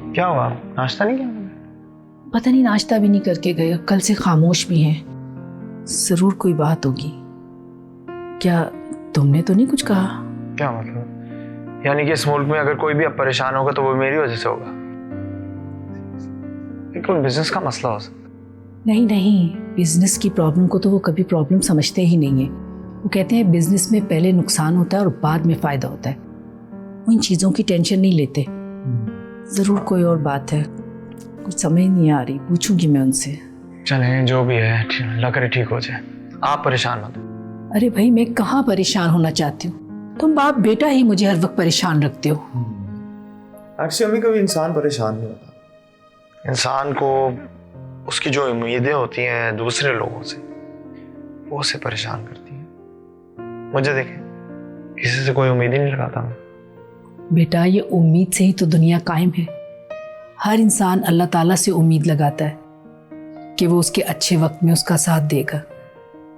क्या हुआ, नाश्ता नहीं किया? पता नहीं, नाश्ता भी नहीं करके गए, कल से खामोश भी हैं। जरूर कोई बात होगी। क्या तुमने तो नहीं कुछ कहा? क्या मतलब? यानी कि इस मुल्क में अगर कोई भी अब परेशान होगा तो वो मेरी वजह से होगा? बिल्कुल बिजनेस का मसला हो सकता। नहीं नहीं, बिजनेस की प्रॉब्लम को तो वो कभी प्रॉब्लम समझते ही नहीं है। वो कहते हैं बिजनेस में पहले नुकसान होता है और बाद में फायदा होता है। वो इन चीज़ों की टेंशन नहीं लेते। ज़रूर कोई और बात है, कुछ समझ नहीं आ रही, पूछूंगी मैं उनसे। चलें, जो भी है अल्लाह करे ठीक हो जाए, आप परेशान मत। अरे भाई, मैं कहाँ परेशान होना चाहती हूँ, तुम बाप बेटा ही मुझे हर वक्त परेशान रखते हो। एक्चुअली अम्मी कभी इंसान परेशान नहीं होता। इंसान को उसकी जो उम्मीदें होती हैं दूसरे लोगों से, वो उसे परेशान करती हैं। मुझे देखें, किसी से कोई उम्मीद ही नहीं लगाता मैं। बेटा, ये उम्मीद से ही तो दुनिया कायम है। हर इंसान अल्लाह ताला से उम्मीद लगाता है कि वो उसके अच्छे वक्त में उसका साथ देगा,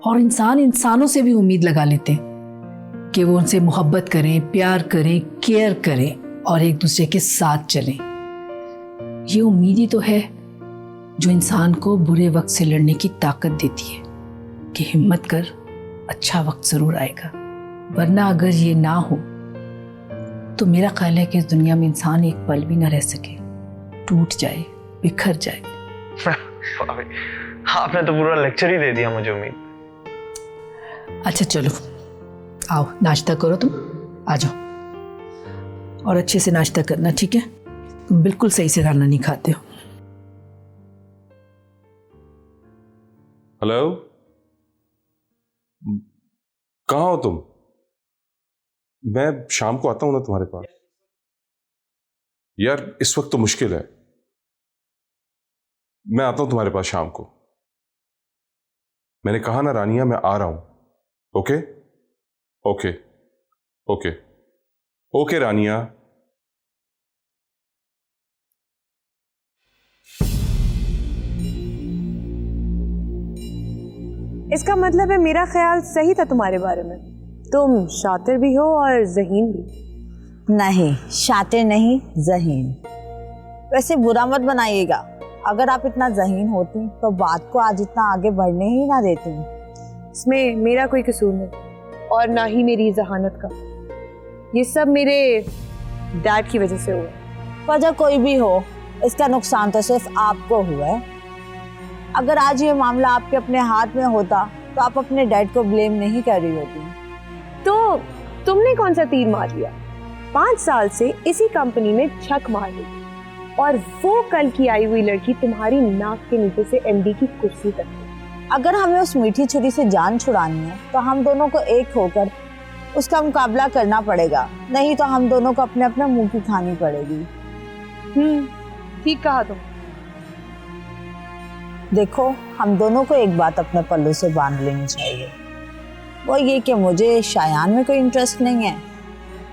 और इंसान इंसानों से भी उम्मीद लगा लेते हैं कि वो उनसे मोहब्बत करें, प्यार करें, केयर करें और एक दूसरे के साथ चलें। ये उम्मीद ही तो है जो इंसान को बुरे वक्त से लड़ने की ताकत देती है कि हिम्मत कर, अच्छा वक्त जरूर आएगा। वरना अगर ये ना हो तो मेरा ख्याल है कि इस दुनिया में इंसान एक पल भी ना रह सके, टूट जाए, बिखर जाए। आपने तो पूरा लेक्चर ही दे दिया मुझे उम्मीद। अच्छा चलो, आओ नाश्ता करो, तुम आ जाओ और अच्छे से नाश्ता करना, ठीक है? तुम बिल्कुल सही से खाना नहीं खाते हो। हेलो, कहाँ हो तुम? मैं शाम को आता हूं ना तुम्हारे पास। यार इस वक्त तो मुश्किल है, मैं आता हूं तुम्हारे पास शाम को। मैंने कहा ना रानिया, मैं आ रहा हूं। ओके ओके ओके ओके रानिया। इसका मतलब है मेरा ख्याल सही था तुम्हारे बारे में। तुम शातिर भी हो और ज़हीन भी। नहीं, शातिर नहीं, ज़हीन। वैसे बुरा मत बनाइएगा, अगर आप इतना ज़हीन होती तो बात को आज इतना आगे बढ़ने ही ना देती। इसमें मेरा कोई कसूर नहीं और ना ही मेरी जहानत का। ये सब मेरे डैड की वजह से हुआ। वजह कोई भी हो, इसका नुकसान तो सिर्फ आपको हुआ है। अगर आज ये मामला आपके अपने हाथ में होता तो आप अपने डैड को ब्लेम नहीं कर रही होती। तो तुमने कौन सा तीर मार लिया? 5 साल से इसी कंपनी में छक मार ली और वो कल की आई हुई लड़की तुम्हारी नाक के नीचे से एमडी की कुर्सी तक। अगर हमें उस मीठी छुरी से जान छुड़ानी है तो हम दोनों को एक होकर उसका मुकाबला करना पड़ेगा, नहीं तो हम दोनों को अपने अपने मुंह की खानी पड़ेगी। ठीक कहा तुम। देखो, हम दोनों को एक बात अपने पल्लू से बांध लेनी चाहिए, वो ये कि मुझे शायान में कोई इंटरेस्ट नहीं है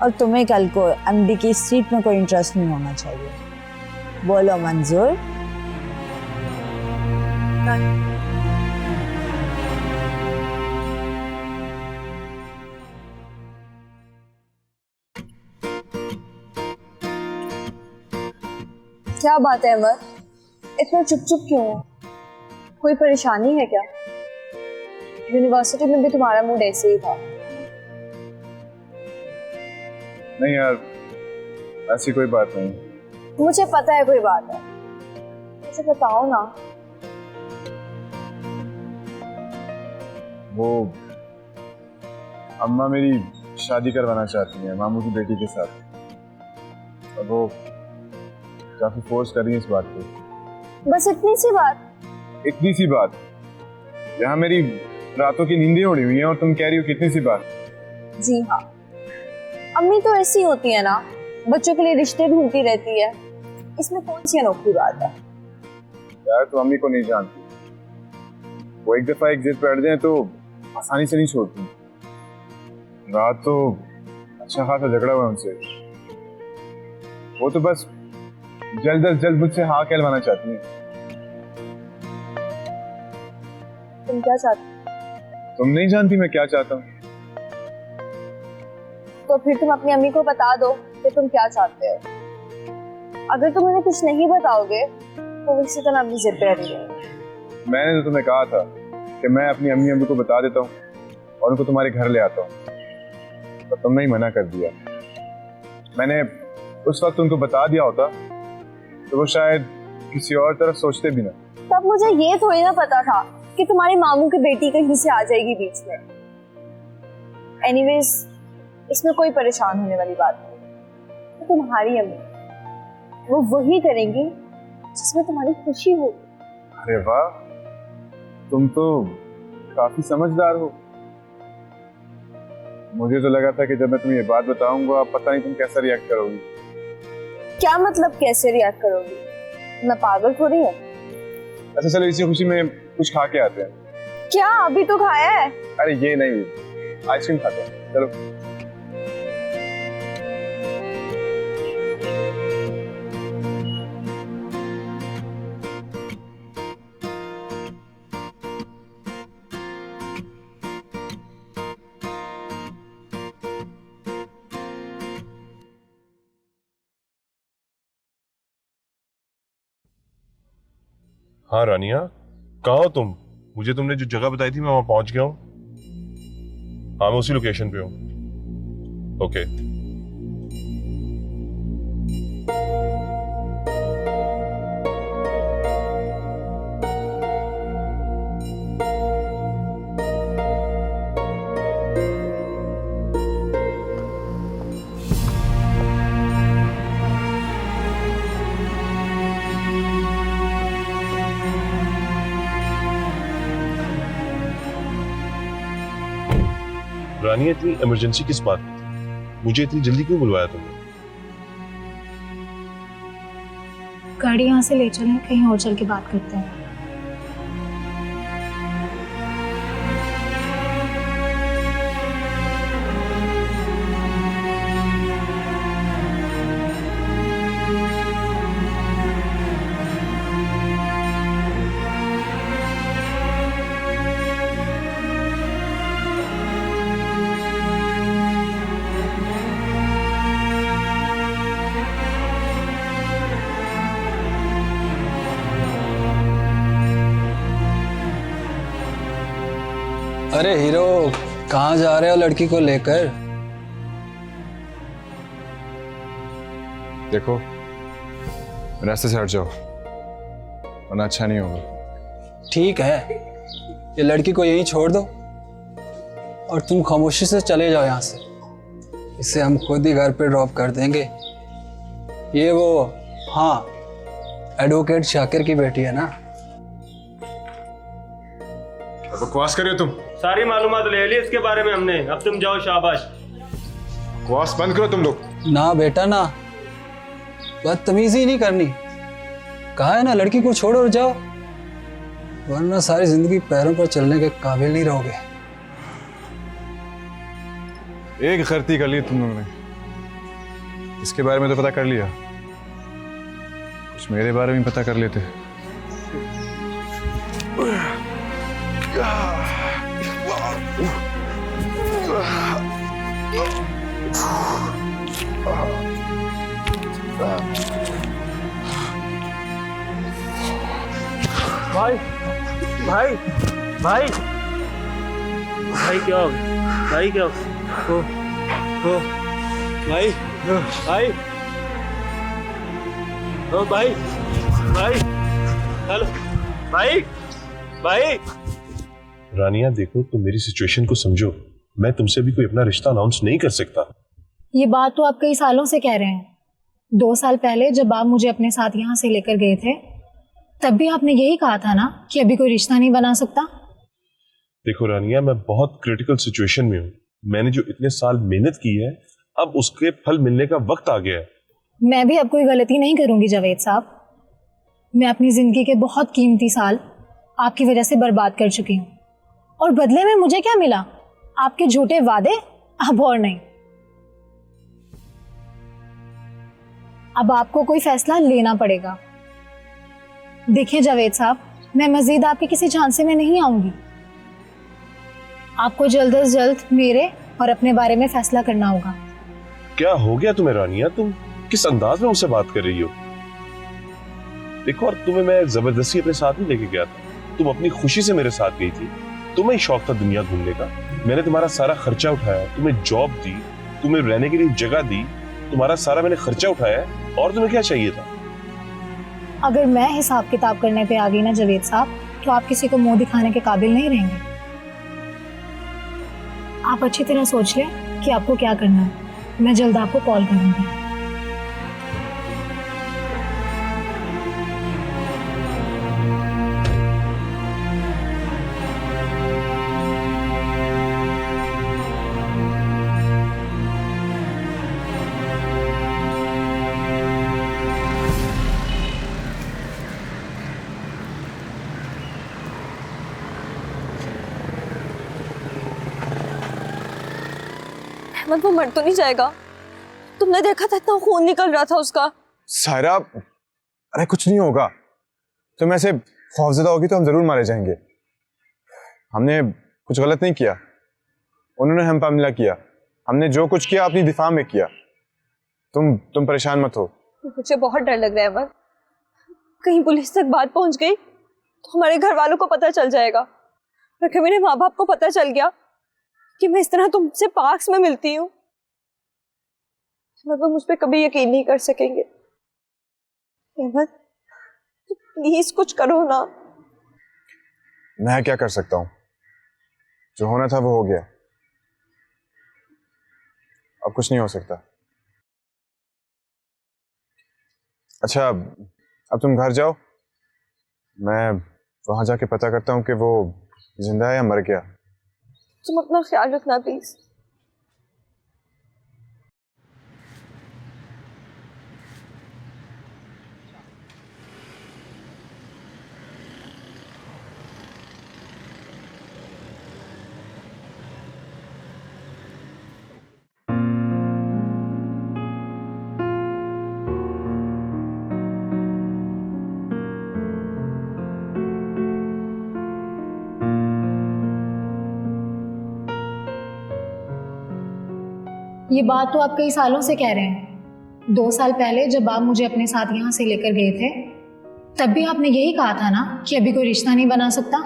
और तुम्हें कल को एमडी की सीट में कोई इंटरेस्ट नहीं होना चाहिए। बोलो मंजूर? क्या बात है अमर, इतना चुप चुप क्यों हो? कोई परेशानी है क्या? यूनिवर्सिटी में भी तुम्हारा मूड ऐसे ही था। नहीं यार, ऐसी कोई बात नहीं। मुझे पता है कोई बात है, मुझे बताओ ना। वो अम्मा मेरी शादी करवाना चाहती हैं मामू की बेटी के साथ, और वो काफी फोर्स कर रही है इस बात को। बस इतनी सी बात? इतनी सी बात? यहाँ मेरी रातों की नींदें उड़ी हुई हैं और तुम कह रही हो कितनी सी बात? जी हाँ, अम्मी तो ऐसी होती है ना, बच्चों के लिए रिश्ते ढूंढती रहती है, इसमें कौन सी अनोखी बात है? यार तू अम्मी को नहीं जानती, वो एक दफा एक जिद पे अड़ जाए तो आसानी से नहीं छोड़ती। रात तो अच्छा खासा झगड़ा हुआ उनसे, वो तो बस जल्द अज जल्द मुझसे हाँ कहलवाना चाहती हैं। तुम क्या चाहते? तुम नहीं जानती मैं क्या चाहता हूँ। तो फिर तुम अपनी अम्मी को बता दो कि तुम क्या चाहते हो। अगर तुम उन्हें कुछ नहीं बताओगे तो वो इसी तरह अपनी जिद पे अड़ी रहेंगे। मैंने तो तुम्हें कहा था कि मैं अपनी अम्मी अम्मी को बता देता हूँ और उनको तुम्हारे घर ले आता हूँ, तो तुमने ही मना कर दिया। मैंने उस वक्त उनको बता दिया होता तो वो शायद किसी और तरफ सोचते भी ना। तब मुझे ये थोड़ी ना पता था कि तुम्हारे मामू की बेटी कहीं से आ जाएगी बीच में। एनीवेज, इसमें कोई परेशान होने वाली बात नहीं। तो तुम्हारी अम्मी वो वही करेंगी जिसमें तुम्हारी खुशी हो। अरे वाह, तुम तो काफी समझदार हो। मुझे तो लगा था कि जब मैं तुम्हें ये बात बताऊंगा पता नहीं तुम कैसा रिएक्ट करोगी। क्या मतलब कैसे रिएक्ट करोगी? मैं पागल थोड़ी है। अच्छा चलो इसी खुशी में कुछ खा के आते हैं। क्या अभी तो खाया है? अरे ये नहीं, आइसक्रीम खाते हैं, चलो। हाँ रानिया, कहाँ हो तुम? मुझे तुमने जो जगह बताई थी मैं वहां पहुंच गया हूँ। हाँ मैं उसी लोकेशन पे हूँ। ओके। रानी इतनी इमरजेंसी किस बात की थी? मुझे इतनी जल्दी क्यों बुलवाया तुमने? गाड़ी यहाँ से ले चलें, कहीं और चल के बात करते हैं। अरे हीरो, कहाँ जा रहे हो लड़की को लेकर? देखो रास्ते से हट जाओ वरना अच्छा नहीं होगा। ठीक है, ये लड़की को यहीं छोड़ दो और तुम खामोशी से चले जाओ यहाँ से। इसे हम खुद ही घर पे ड्रॉप कर देंगे। ये वो, हाँ, एडवोकेट शाकिर की बेटी है ना। बकवास कर रहे हो तुम? सारी मालूमात ले ली इसके बारे में हमने। अब तुम जाओ, शाबाश। बकवास बंद करो तुम लोग। ना बेटा ना, बदतमीजी नहीं करनी। कहा है ना, लड़की को छोड़ो और जाओ, वरना सारी जिंदगी पैरों पर चलने के काबिल नहीं रहोगे। एक गलती कर ली तुम लोगों ने, इसके बारे में तो पता कर लिया, कुछ मेरे बारे में पता कर लेते। भाई भाई भाई भाई क्या हो गया? भाई क्या हो भाई भाई ओ भाई भाई हेलो भाई भाई। रानिया देखो, तुम मेरी सिचुएशन को समझो। मैं तुमसे भी कोई अपना रिश्ता अनाउंस नहीं कर सकता। ये बात तो आप कई सालों से कह रहे हैं। 2 साल पहले जब आप मुझे अपने साथ यहाँ से लेकर गए थे, तब भी आपने यही कहा था ना कि अभी कोई रिश्ता नहीं बना सकता। देखो रानिया, मैं बहुत क्रिटिकल सिचुएशन में हूँ। मैंने जो इतने साल मेहनत की है, अब उसके फल मिलने का वक्त आ गया है। मैं भी अब कोई गलती नहीं करूंगी जावेद साहब। मैं अपनी जिंदगी के बहुत कीमती साल आपकी वजह से बर्बाद कर चुकी हूँ, और बदले में मुझे क्या मिला? आपके झूठे वादे, अब और नहीं। अब आपको कोई फैसला लेना पड़ेगा। देखिए जावेद साहब, मैं मजीद आपके किसी झांसे में नहीं आऊंगी। आपको जल्द से जल्द मेरे और अपने बारे में फैसला करना होगा। क्या हो गया तुम्हें रानिया? तुम किस अंदाज में मुझसे बात कर रही हो? देखो, और तुम्हें मैं जबरदस्ती अपने साथ नहीं लेके गया था, तुम अपनी खुशी से मेरे साथ गई थी। तुम्हें ही शौक था दुनिया घूमने का, मैंने तुम्हारा सारा खर्चा उठाया, तुम्हें जॉब दी, तुम्हें रहने के लिए जगह दी, तुम्हारा सारा मैंने खर्चा उठाया, और तुम्हें क्या चाहिए था? अगर मैं हिसाब किताब करने पे आ गई ना जावेद साहब, तो आप किसी को मुंह दिखाने के काबिल नहीं रहेंगे। आप अच्छी तरह सोच लें कि आपको क्या करना है। मैं जल्द आपको कॉल करूंगी। अहमद, वो मर तो नहीं जाएगा? तुमने देखा था इतना खून निकल रहा था उसका। सायरा, अरे कुछ नहीं होगा। तुम ऐसे खौफजदा होगी तो हम जरूर मारे जाएंगे। हमने कुछ गलत नहीं किया, उन्होंने हम पे हमला किया। हमने जो कुछ किया अपनी दिफा में किया। तुम परेशान मत हो। मुझे बहुत डर लग रहा है अहमद, कहीं पुलिस तक बात पहुंच गई तो हमारे घर वालों को पता चल जाएगा, और कभी मेरे माँ बाप को पता चल गया कि मैं इस तरह तुमसे पार्क्स में मिलती हूँ, वो मुझ पे कभी यकीन नहीं कर सकेंगे। अहमद, प्लीज कुछ करो ना। मैं क्या कर सकता हूँ? जो होना था वो हो गया, अब कुछ नहीं हो सकता। अच्छा, अब तुम घर जाओ, मैं वहां जाके पता करता हूँ कि वो जिंदा है या मर गया। तुम अपना ख्याल रखना प्लीज। ये बात तो आप कई सालों से कह रहे हैं। 2 साल पहले जब आप मुझे अपने साथ यहाँ से लेकर गए थे, तब भी आपने यही कहा था ना कि अभी कोई रिश्ता नहीं बना सकता।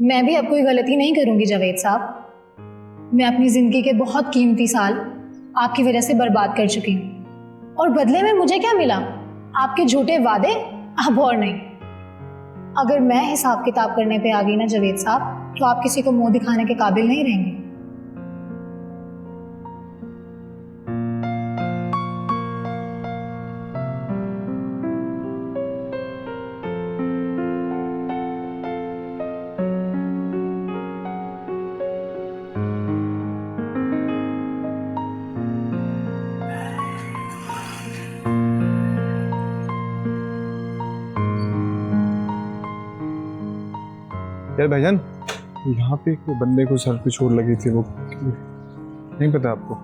मैं भी अब कोई गलती नहीं करूंगी जावेद साहब। मैं अपनी जिंदगी के बहुत कीमती साल आपकी वजह से बर्बाद कर चुकी हूँ, और बदले में मुझे क्या मिला? आपके झूठे वादे, अब और नहीं। अगर मैं हिसाब किताब करने पे आ गई ना जावेद साहब, तो आप किसी को मुंह दिखाने के काबिल नहीं रहेंगे। यार भाईजान, यहाँ पे एक बंदे को सर पे चोट लगी थी, वो नहीं पता आपको?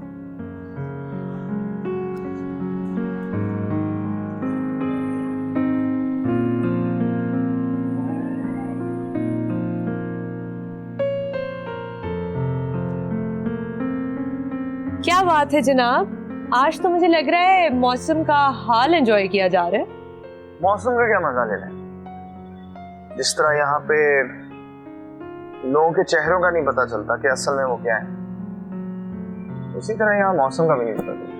क्या बात है जनाब, आज तो मुझे लग रहा है मौसम का हाल एंजॉय किया जा रहा है। मौसम का क्या मजा ले रहे हैं? जिस तरह यहाँ पे लोगों के चेहरों का नहीं पता चलता कि असल में वो क्या है, उसी तरह यहाँ मौसम का भी नहीं पता चलता।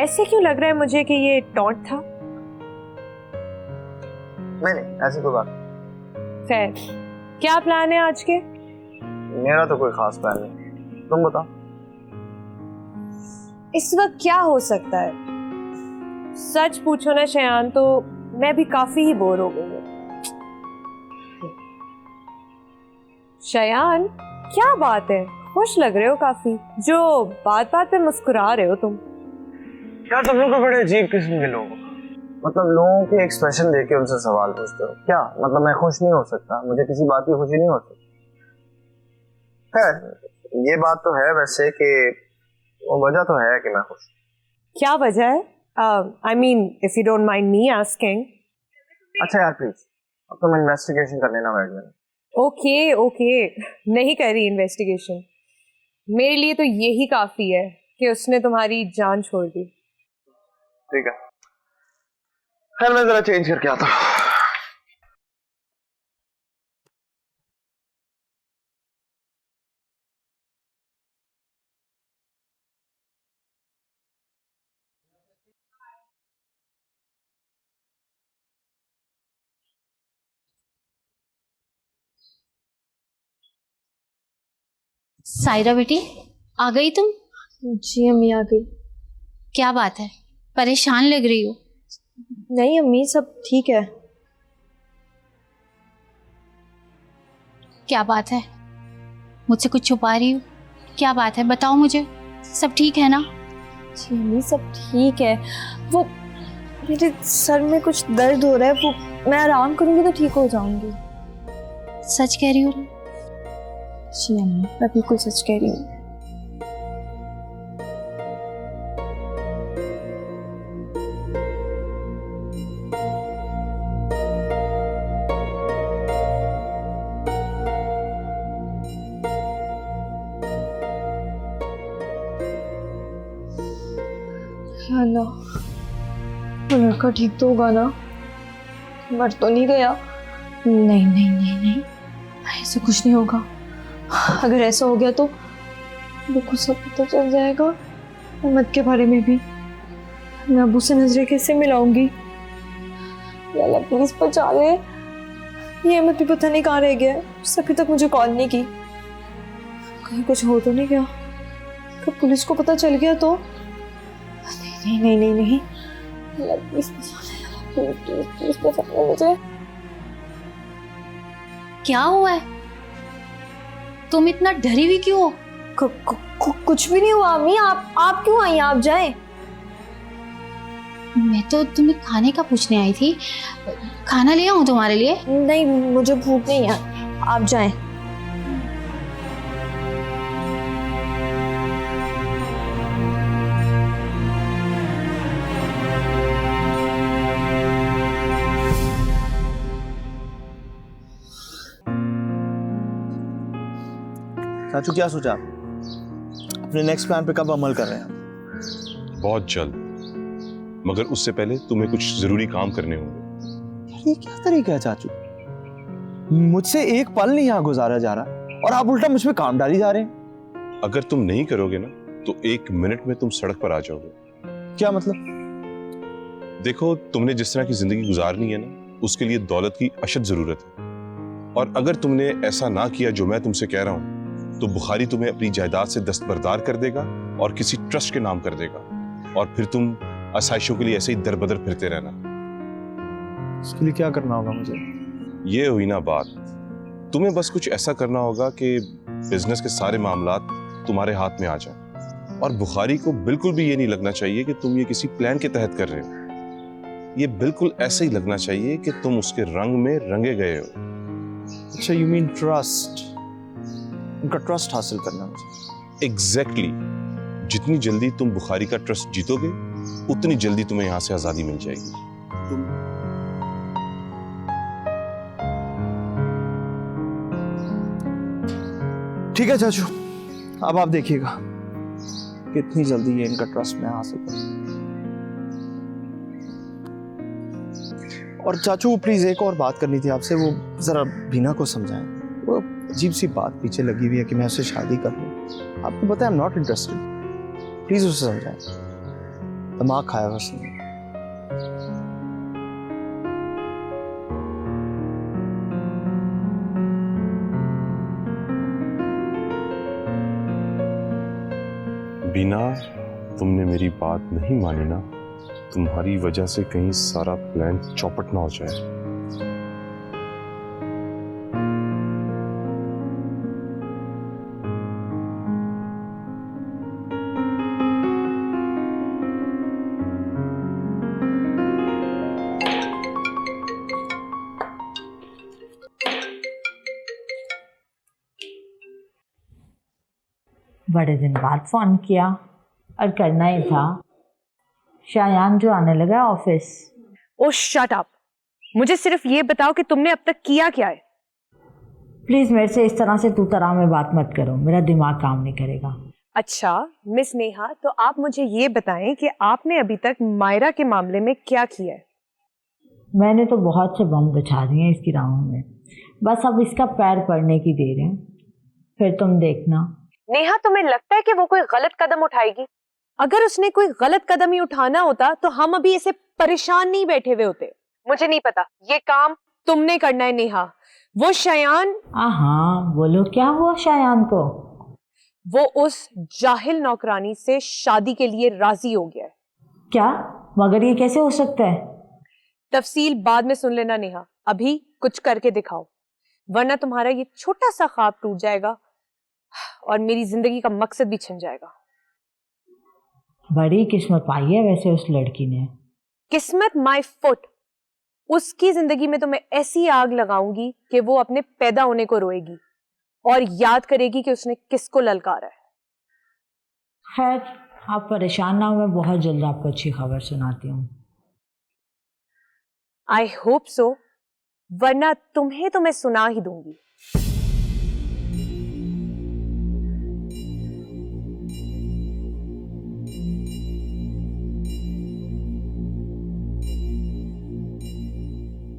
ऐसे क्यों लग रहा है मुझे कि ये टॉन्ट था? नहीं, ऐसी कोई बात। खैर, क्या प्लान है आज के? मेरा तो कोई खास प्लान नहीं, तुम बताओ। इस वक्त क्या हो सकता है? सच पूछो ना शयान, तो मैं भी काफी ही बोर हो गई हूँ। शयान, क्या बात है, खुश लग रहे हो काफी, जो बात बात पे मुस्कुरा रहे हो तुम। यार तुम लोग तो बड़े अजीब किस्म के लोग हो। मतलब लोगों के एक्सप्रेशन देख के उनसे सवाल पूछते हो क्या? मतलब मैं खुश नहीं हो सकता? मुझे किसी बात की खुशी नहीं हो सकती? खैर, ये बात तो है वैसे कि वो वजह तो है कि मैं खुश। क्या वजह है? I mean, if you don't mind me asking. अच्छा यार प्लीज, अब तुम इन्वेस्टिगेशन करने ना बैठ जाना। ओके, नहीं कर रही इन्वेस्टिगेशन। मेरे लिए तो यही काफी है कि उसने तुम्हारी जान छोड़ दी। ठीक है, खैर मैं जरा चेंज करके आता हूँ। सायरा बेटी, आ गई तुम? जी अम्मी आ गई। क्या बात है, परेशान लग रही हो? नहीं अम्मी, सब ठीक है। क्या बात है, मुझसे कुछ छुपा रही हो? क्या बात है, बताओ मुझे। सब ठीक है ना? जी अम्मी, सब ठीक है। वो मेरे सर में कुछ दर्द हो रहा है, वो मैं आराम करूंगी तो ठीक हो जाऊंगी। सच कह रही हो ना? जी अम्मी, मैं बिल्कुल सच कह रही हूँ। अल्लाह, वो लड़का ठीक तो होगा ना? मर तो नहीं गया? नहीं नहीं नहीं नहीं, ऐसा कुछ नहीं होगा। अगर ऐसा हो गया तो बिल्कुल सब पता चल जाएगा। अहमद के बारे में भी मैं अबू से नजरें कैसे मिलाऊंगी? या अल्लाह प्लीज बचा ले। ये अहमद भी पता नहीं कहाँ रह गया है, उसने अभी तक मुझे कॉल नहीं की। कहीं कुछ हो तो नहीं गया? कब पुलिस को पता चल गया तो? नहीं नहीं नहीं नहीं, अल्लाह प्लीज बचा ले, प्लीज प्लीज बचा ले मुझे। क्या हुआ है? तुम इतना डरी हुई क्यों हो? कुछ भी नहीं हुआ अम्मी, आप क्यों आई? आप जाएं। मैं तो तुम्हें खाने का पूछने आई थी। खाना ले आऊं तुम्हारे लिए? नहीं, मुझे भूख नहीं है, आप जाएं। चाचू क्या सोचा आप? अपने नेक्स्ट प्लान पे कब अमल कर रहे हैं? बहुत जल्द, मगर उससे पहले तुम्हें कुछ जरूरी काम करने होंगे। ये क्या तरीका है चाचू? मुझसे एक पल नहीं यहाँ गुजारा जा रहा और आप उल्टा मुझ पे काम डाली जा रहे हैं। अगर तुम नहीं करोगे ना तो 1 मिनट में तुम सड़क पर आ जाओगे। क्या मतलब? देखो, तुमने जिस तरह की जिंदगी गुजारनी है ना, उसके लिए दौलत की अशद जरूरत है। और अगर तुमने ऐसा ना किया जो मैं तुमसे कह रहा हूं, तो बुखारी तुम्हें अपनी जायदाद से दस्तबरदार कर देगा और किसी ट्रस्ट के नाम कर देगा, और फिर तुम आसाइशों के लिए ऐसे ही दर बदर फिरते रहना। इसके लिए क्या करना होगा मुझे? ये हुई ना बात। तुम्हें बस कुछ ऐसा करना होगा कि बिजनेस के सारे मामलात तुम्हारे हाथ में आ जाए, और बुखारी को बिल्कुल भी ये नहीं लगना चाहिए कि तुम ये किसी प्लान के तहत कर रहे हो। ये बिल्कुल ऐसे ही लगना चाहिए कि तुम उसके रंग में रंगे गए हो। अच्छा, यू मीन ट्रस्ट? उनका ट्रस्ट हासिल करना मुझे। एग्जैक्टली। जितनी जल्दी तुम बुखारी का ट्रस्ट जीतोगे, उतनी जल्दी तुम्हें यहां से आजादी मिल जाएगी। ठीक है चाचू, अब आप देखिएगा कितनी जल्दी ये इनका ट्रस्ट मैं हासिल करूं। और चाचू प्लीज एक और बात करनी थी आपसे, वो जरा बीना को समझाएं। वो अजीब सी बात पीछे लगी हुई है कि मैं उससे शादी कर लूं। आपको पता है I am not interested. Please उसे समझाएं, दिमाग खाया हुआ उसने। बीना, तुमने मेरी बात नहीं मानी ना, तुम्हारी वजह से कहीं सारा प्लान चौपट ना हो जाए। बड़े दिन बाद फ़ोन किया, और करना ही था। शायान जो आने लगा ऑफिस। ओ शट अप, मुझे सिर्फ ये बताओ कि तुमने अब तक किया क्या है? प्लीज़ मेरे से इस तरह से तू तरह में बात मत करो, मेरा दिमाग काम नहीं करेगा। अच्छा मिस नेहा, तो आप मुझे ये बताएं कि आपने अभी तक मायरा के मामले में क्या किया है? मैंने तो बहुत से बम बिछा दिए हैं इसकी राहों में, बस अब इसका पैर पड़ने की देर है, फिर तुम देखना। नेहा, तुम्हें लगता है कि वो कोई गलत कदम उठाएगी? अगर उसने कोई गलत कदम ही उठाना होता तो हम अभी ऐसे परेशान नहीं बैठे हुए होते। मुझे नहीं पता, ये काम तुमने करना है नेहा। वो शयान, हाँ बोलो, क्या हुआ शयान को? वो उस जाहिल नौकरानी से शादी के लिए राजी हो गया है। क्या? मगर ये कैसे हो सकता है? तफसील बाद में सुन लेना नेहा, अभी कुछ करके दिखाओ, वरना तुम्हारा ये छोटा सा ख्वाब टूट जाएगा और मेरी जिंदगी का मकसद भी छिन जाएगा। बड़ी किस्मत पाई है वैसे उस लड़की ने। किस्मत माय फुट। उसकी जिंदगी में तो मैं ऐसी आग लगाऊंगी कि वो अपने पैदा होने को रोएगी और याद करेगी कि उसने किसको ललकारा है। खैर आप परेशान ना हो, मैं बहुत जल्द आपको अच्छी खबर सुनाती हूँ। आई होप सो, वरना तुम्हें तो मैं सुना ही दूंगी।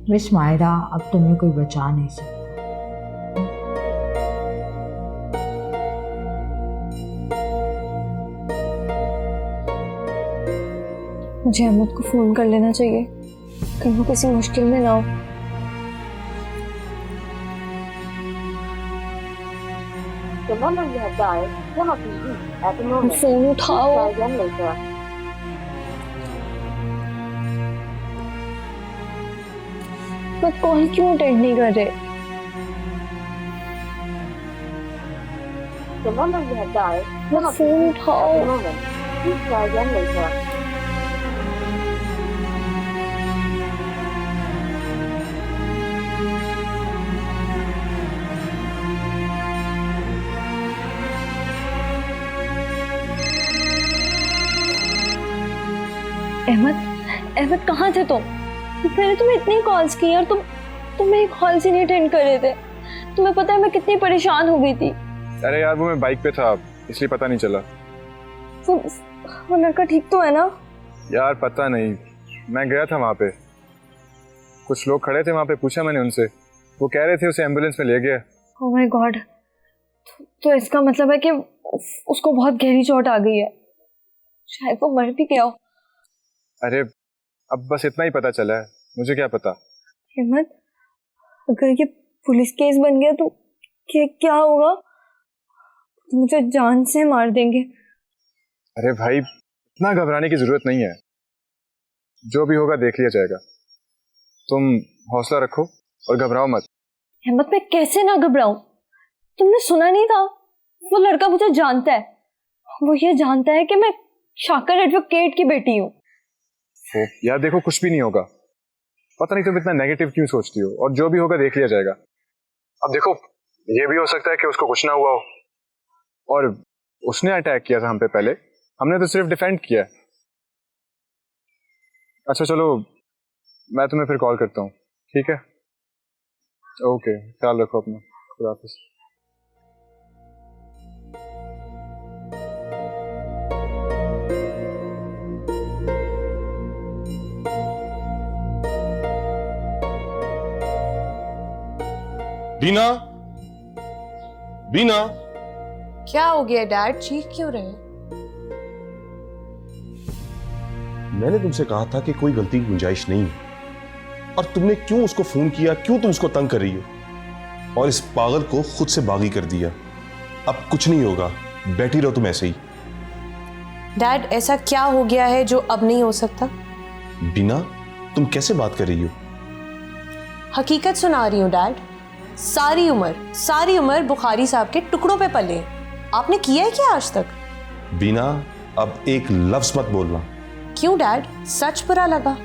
मिस मायरा, अब तुम्हें कोई बचा नहीं सकता। मुझे अहमद को फोन कर लेना चाहिए, कहीं वो किसी मुश्किल में ना हो। फोन उठाओ। मत कॉल क्यों अटेंड नहीं कर रहे? मत फोन उठाओ। अहमद कहाँ थे तुम? मैंने तुम्हें इतनी कॉल्स की और तुम मेरी कॉल्स ही नहीं अटेंड कर रहे थे। तुम्हें पता है मैं कितनी परेशान हो गई थी। अरे यार वो मैं बाइक पे था इसलिए पता नहीं चला। वो लड़का ठीक तो है ना? यार पता नहीं, मैं गया था वहाँ पे, कुछ लोग खड़े थे वहाँ पे, पूछा मैंने उनसे, वो कह रहे थे उसे एम्बुलेंस में ले गया। ओह माय गॉड, तो इसका मतलब है कि उसको बहुत गहरी चोट आ गई है, शायद वो मर भी गया हो। अरे अब बस इतना ही पता चला है, मुझे क्या पता। हिम्मत, अगर ये पुलिस केस बन गया तो क्या होगा? तो मुझे जान से मार देंगे। अरे भाई इतना घबराने की जरूरत नहीं है, जो भी होगा देख लिया जाएगा। तुम हौसला रखो और घबराओ मत। हिम्मत, मैं कैसे ना घबराऊं? तुमने सुना नहीं था? वो लड़का मुझे जानता है, वो ये जानता है कि मैं शाकर एडवोकेट की बेटी हूँ। यार देखो कुछ भी नहीं होगा, पता नहीं तुम इतना नेगेटिव क्यों सोचती हो, और जो भी होगा देख लिया जाएगा। अब देखो ये भी हो सकता है कि उसको कुछ ना हुआ हो और उसने अटैक किया था हम पे पहले, हमने तो सिर्फ डिफेंड किया। अच्छा चलो मैं तुम्हें फिर कॉल करता हूँ, ठीक है? ओके, ख्याल रखो अपना, खुदा हाफिज़। बीना, बीना, क्या हो गया डैड, चीख क्यों रहे हैं? मैंने तुमसे कहा था कि कोई गलती की गुंजाइश नहीं है, और तुमने क्यों उसको फोन किया? क्यों तुम उसको तंग कर रही हो और इस पागल को खुद से बागी कर दिया? अब कुछ नहीं होगा, बैठी रहो तुम ऐसे ही। डैड ऐसा क्या हो गया है जो अब नहीं हो सकता? बीना, तुम कैसे बात कर रही हो? हकीकत सुना रही हूँ डैड। सारी उम्र बुखारी साहब के टुकड़ों पे पले। आपने किया है क्या आज तक? बीना, अब एक लफ्ज मत बोलना। क्यों डैड, सच बुरा लगा?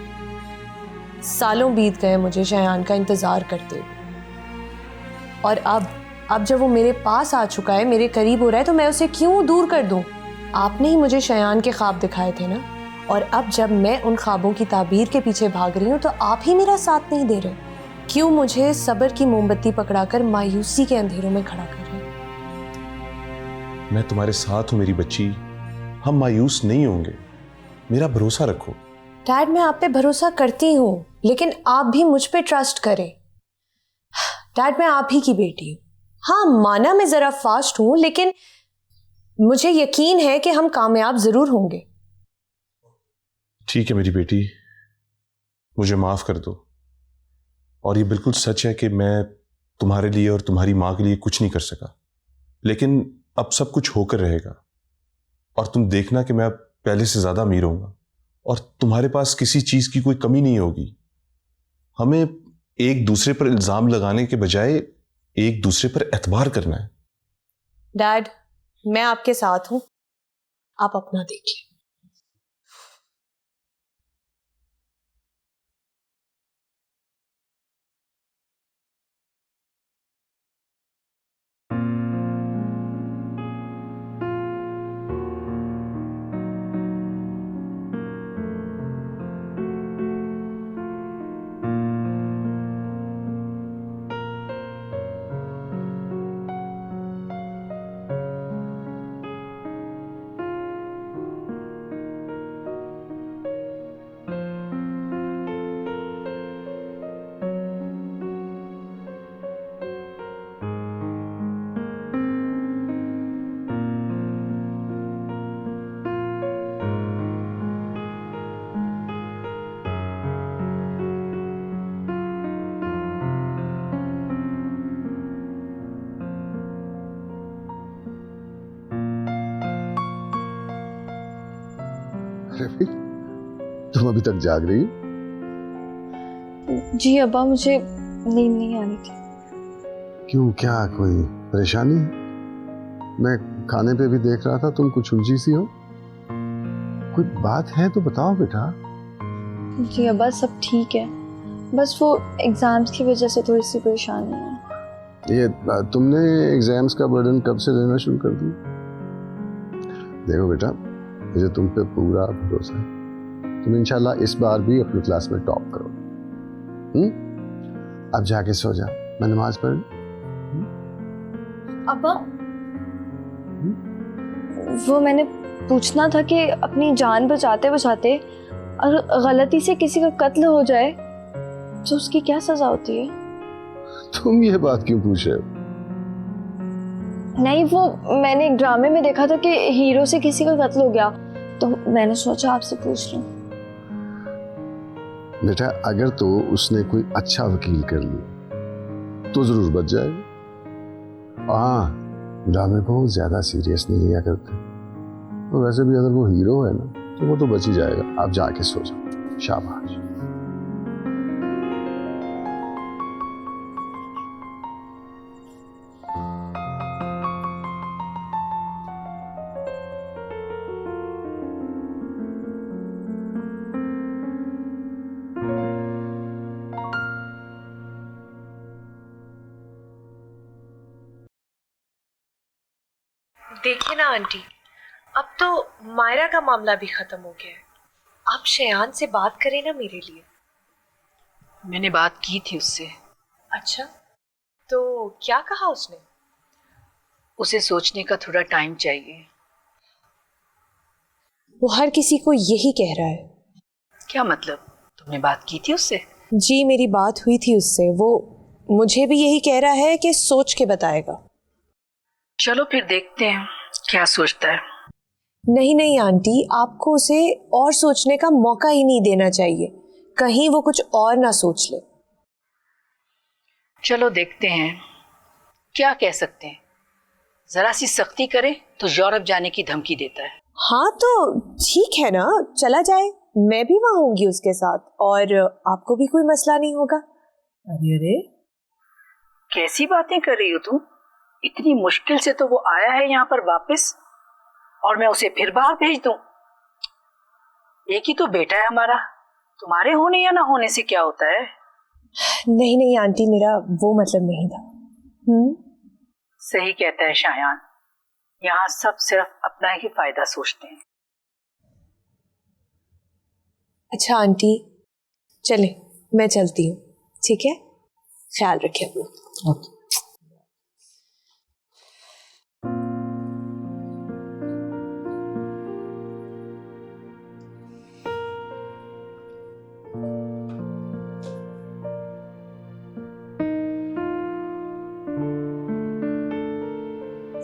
सालों बीत गए मुझे शयान का इंतजार करते हुए, और अब जब वो मेरे पास आ चुका है, मेरे करीब हो रहा है, तो मैं उसे क्यों दूर कर दूं? आपने ही मुझे शयान के ख्वाब दिखाए थे ना, और अब जब मैं उन ख्वाबों की ताबीर के पीछे भाग रही हूँ तो आप ही मेरा साथ नहीं दे रहे। क्यों मुझे सब्र की मोमबत्ती पकड़ाकर मायूसी के अंधेरों में खड़ा कर रहे हैं? मैं तुम्हारे साथ हूं मेरी बच्ची, हम मायूस नहीं होंगे, मेरा भरोसा रखो। डैड मैं आप पे भरोसा करती हूँ, लेकिन आप भी मुझ पे ट्रस्ट करें। डैड मैं आप ही की बेटी हूँ। हाँ माना मैं जरा फास्ट हूं, लेकिन मुझे यकीन है कि हम कामयाब जरूर होंगे। ठीक है मेरी बेटी, मुझे माफ कर दो। और ये बिल्कुल सच है कि मैं तुम्हारे लिए और तुम्हारी माँ के लिए कुछ नहीं कर सका, लेकिन अब सब कुछ होकर रहेगा और तुम देखना कि मैं अब पहले से ज्यादा अमीर होऊंगा और तुम्हारे पास किसी चीज की कोई कमी नहीं होगी। हमें एक दूसरे पर इल्जाम लगाने के बजाय एक दूसरे पर एतबार करना है। डैड मैं आपके साथ हूं, आप अपना देखिए। रफीक, तुम अभी तक जाग रही हो? जी अब्बा, मुझे नींद नहीं आ रही थी। क्यों, क्या कोई परेशानी है? मैं खाने पे भी देख रहा था, तुम कुछ उलझी सी हो। कोई बात है तो बताओ बेटा। जी अब्बा सब ठीक है, बस वो एग्जाम्स की वजह से थोड़ी सी परेशानी है। ये तुमने एग्जाम्स का बर्डन कब से लेना शुरू कर दिया? देखो बेटा, मुझे तुम पे पूरा भरोसा है, तुम इंशाल्लाह इस बार भी अपनी क्लास में टॉप करो। अब जाके सो जा, मैं नमाज पढ़। अब्बा वो मैंने पूछना था कि अपनी जान बचाते बचाते अगर गलती से किसी का कत्ल हो जाए तो उसकी क्या सजा होती है? तुम ये बात क्यों पूछ रहे हो? नहीं, वो मैंने एक ड्रामे में देखा था कि हीरो से किसी का कत्ल हो गया, तो मैंने सोचा आपसे पूछ लूं। बेटा अगर तो उसने कोई अच्छा वकील कर लिया तो जरूर बच जाएगा। हाँ, ड्रामे को ज्यादा सीरियस नहीं लिया करते, तो वैसे भी अगर वो हीरो है ना तो वो तो बच ही जाएगा। आप जाके सो जाओ, शाबाश। देखिए ना आंटी, अब तो मायरा का मामला भी खत्म हो गया है। आप शयान से बात करें ना मेरे लिए। मैंने बात की थी उससे। अच्छा, तो क्या कहा उसने? उसे सोचने का थोड़ा टाइम चाहिए। वो हर किसी को यही कह रहा है। क्या मतलब? तुमने बात की थी उससे? जी मेरी बात हुई थी उससे, वो मुझे भी यही कह रहा है कि सोच के बताएगा। चलो फिर देखते हैं क्या सोचता है। नहीं नहीं आंटी, आपको उसे और सोचने का मौका ही नहीं देना चाहिए, कहीं वो कुछ और ना सोच ले। चलो देखते हैं, क्या कह सकते हैं। जरा सी सख्ती करे तो यूरोप जाने की धमकी देता है। हाँ तो ठीक है ना, चला जाए, मैं भी वहां होंगी उसके साथ और आपको भी कोई मसला नहीं होगा। अरे अरे, कैसी बातें कर रही हो तुम? इतनी मुश्किल से तो वो आया है यहाँ पर वापस, और मैं उसे फिर बाहर भेज दूं? एक ही तो बेटा है हमारा, तुम्हारे होने या ना होने से क्या होता है? नहीं नहीं आंटी, मेरा वो मतलब नहीं था। सही कहता है शायान, यहाँ सब सिर्फ अपना ही फायदा सोचते हैं। अच्छा आंटी, चले मैं चलती हूँ, ठीक है? ख्याल रखिए अपना। ओके।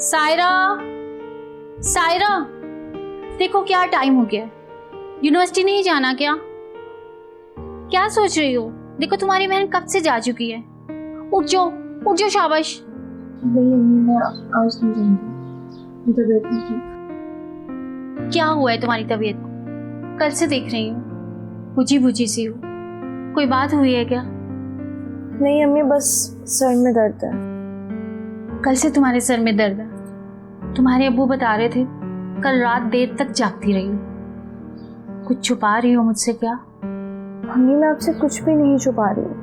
सायरा, सायरा, देखो क्या टाइम हो गया, यूनिवर्सिटी नहीं जाना क्या? क्या सोच रही हो? देखो तुम्हारी बहन कब से जा चुकी है। उठ जाओ शाबाश। नहीं अम्मी, मैं आज नहीं जाऊंगी, तबीयत नहीं ठीक। क्या हुआ है तुम्हारी तबीयत को? कल से देख रही हूँ बुझी बुझी सी हो, कोई बात हुई है क्या? नहीं अम्मी, बस सर में दर्द है। कल से तुम्हारे सर में दर्द है? तुम्हारे अब्बू बता रहे थे कल रात देर तक जागती रही हो। कुछ छुपा रही हो मुझसे क्या? अम्मी मैं आपसे कुछ भी नहीं छुपा रही हूँ,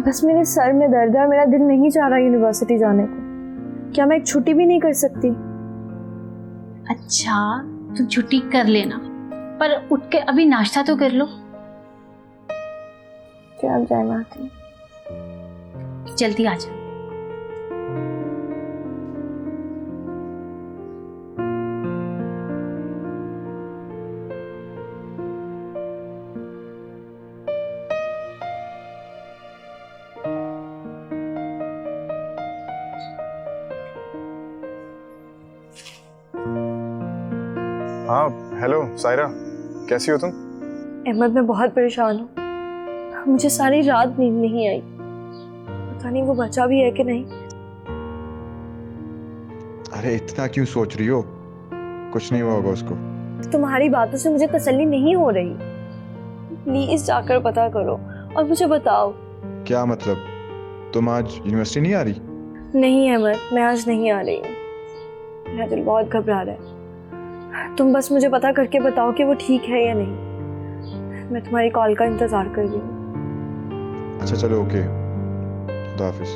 बस मेरे सर में दर्द है और मेरा दिल नहीं चाह रहा यूनिवर्सिटी जाने को। क्या मैं एक छुट्टी भी नहीं कर सकती? अच्छा तुम छुट्टी कर लेना, पर उठ के अभी नाश्ता तो कर लो। क्या आप जाए, मैं आती हूँ। जल्दी आ जाओ। हाँ हेलो सायरा, कैसी हो तुम? अहमद मैं बहुत परेशान हूँ, मुझे सारी रात नींद नहीं आई। पता नहीं वो बचा भी है कि नहीं। अरे इतना क्यों सोच रही हो? कुछ नहीं हुआ होगा उसको। तुम्हारी बातों से मुझे तसल्ली नहीं हो रही। प्लीज जाकर पता करो और मुझे बताओ। क्या मतलब, तुम आज यूनिवर्सिटी नहीं आ रही? नहीं अहमद, मैं आज नहीं आ रही हूँ। मेरा दिल बहुत घबरा रहा है। तुम बस मुझे पता करके बताओ कि वो ठीक है या नहीं। मैं तुम्हारी कॉल का इंतजार कर रही हूँ। अच्छा चलो ओके, खुदा हाफिज।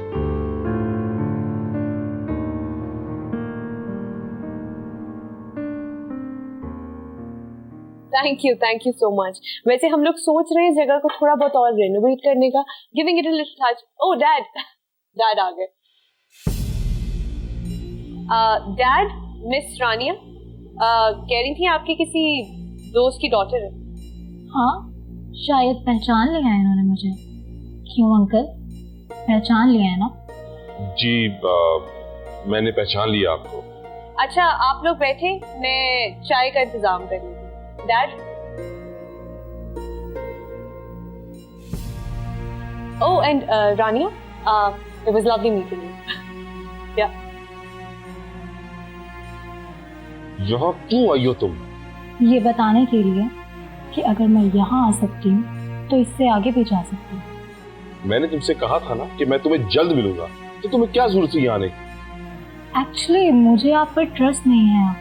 Thank you so much. वैसे हम लोग सोच रहे हैं जगह को थोड़ा बहुत और रेनोवेट करने का, giving it a little touch. Oh dad आ गए। डैड, मिस रानिया कह रही थी आपकी किसी दोस्त की डॉटर है। हाँ, शायद पहचान लिया है इन्होंने मुझे। क्यों अंकल, पहचान लिया है ना? जी मैंने पहचान लिया आपको। अच्छा आप लोग बैठे, मैं चाय का इंतजाम कर लेती हूँ। Dad, oh and Rania, it was lovely meeting you. या यहाँ क्यों आई हो तुम? ये बताने के लिए कि अगर मैं यहाँ आ सकती हूँ तो इससे आगे भी जा सकती हूँ। मैंने तुमसे कहा था ना कि मैं तुम्हें जल्द मिलूंगा, तो तुम्हें क्या जरूरत है यहाँ आने की? एक्चुअली मुझे आप पर ट्रस्ट नहीं है,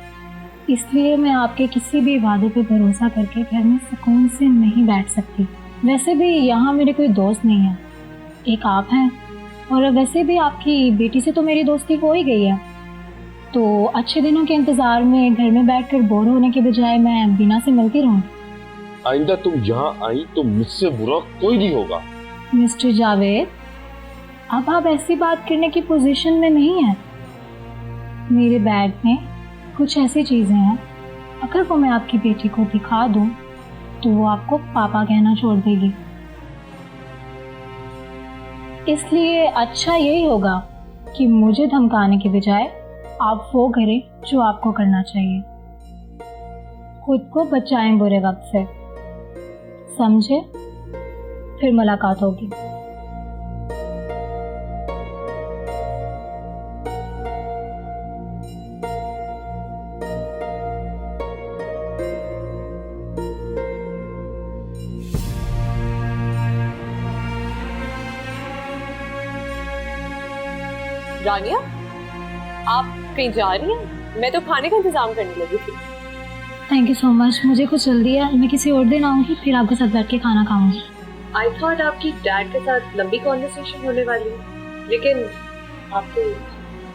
इसलिए मैं आपके किसी भी वादे पे भरोसा करके घर में सुकून से नहीं बैठ सकती। वैसे भी यहाँ मेरे कोई दोस्त नहीं है, एक आप हैं, और वैसे भी आपकी बेटी से तो मेरी दोस्ती हो ही गई है। तो अच्छे दिनों के इंतजार में घर में बैठकर बोर होने के बजाय मैं बीना से मिलती रहूं। आइंदा तुम यहाँ आई तो मुझसे बुरा कोई नहीं होगा। मिस्टर जावेद, अब आप ऐसी बात करने की पोजीशन में नहीं हैं। मेरे बैग में कुछ ऐसी चीजें हैं, अगर वो मैं आपकी बेटी को दिखा दूं तो वो आपको पापा कहना छोड़ देगी। इसलिए अच्छा यही होगा कि मुझे धमकाने के बजाय आप वो करें जो आपको करना चाहिए। खुद को बचाएं बुरे वक्त से, समझे? फिर मुलाकात होगी। रानिया, आप कहीं जा रही हैं? मैं तो खाने का इंतजाम करने लगी थी। थैंक यू सो मच, मुझे कुछ जल्दी है, मैं किसी और दिन आऊँगी, फिर आपके साथ बैठ के खाना खाऊंगी। आई थॉट आपकी डैड के साथ लंबी कॉन्वर्सेशन होने वाली है, लेकिन आप तो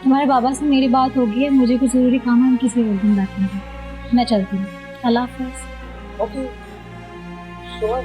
तुम्हारे बाबा से मेरी बात हो गई है, मुझे कुछ ज़रूरी काम है, हम किसी और दिन बैठेंगे। मैं चलती हूँ, अल्लाह हाफिज़। Okay, sure.